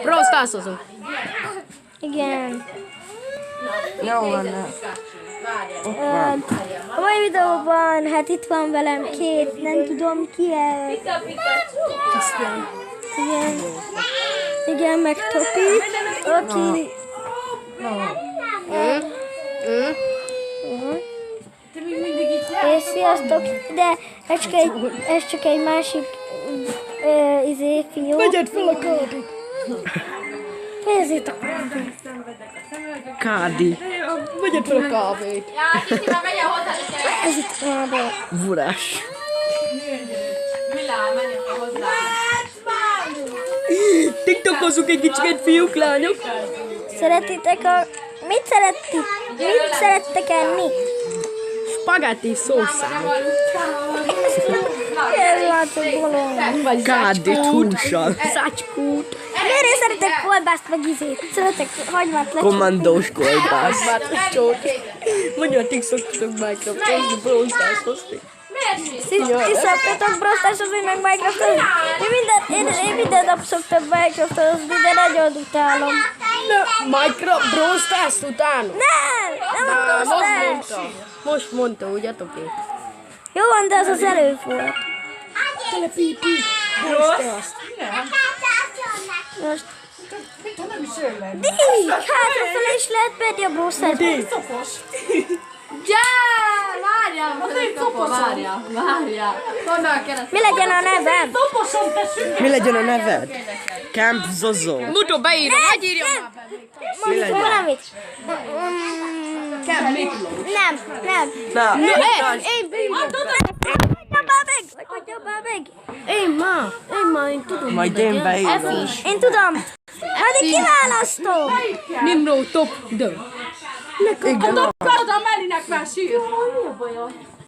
Brawl Stars-ozunk. Igen. Jó van, ne. A mai videóban, hát itt van velem két, nem tudom ki ez. Igen. Igen, meg Topi, aki... És sziasztok, de ez csak egy másik fiú. Vegyed fel a kádit. Fejezzétek. Kádi. Vegyed fel a kávét. Ez itt van. Vurás. TikTokozunk egy kicsit, fiúk, lányok. Szeretitek a... Mit szerettek enni? Spagetti szószál. Ez látszik bolond. Kádit hússal. Szácskút. Miért én szeretek kolbászt meg izét? Szeretek hagymát lecsapni. Kommandós kolbász. Mondja a TikTokosok Minecraft-ozni, Brawl Stars-ozni. Ti szoktatok Brawl Stars-ozni meg Minecraft-ozni? Én minden nap szoktam Minecraft-ozni, de nagyon utálom. Minecraft, Brawl Stars után? Nem a Brawl Stars. Most mondta, ugye, Topi? Jó van, de az az előbb volt. Telepíti. Brawl Stars. Most... Díj! Hátrafele is lehet menni a Brawl Stars-ba. Várjál. Honnan kereszt? Mi legyen a nevem? Mi legyen a neved? Camp Zozo. Mutu beírom, hogy írjam már be. Mondjuk valamit. Nem. Na, Én beírom. Adja már meg! Én tudom. majd én beírom. Én tudom! Addig kiválasztom! Nimró top, dö. Igen. Oda Melinek már sír.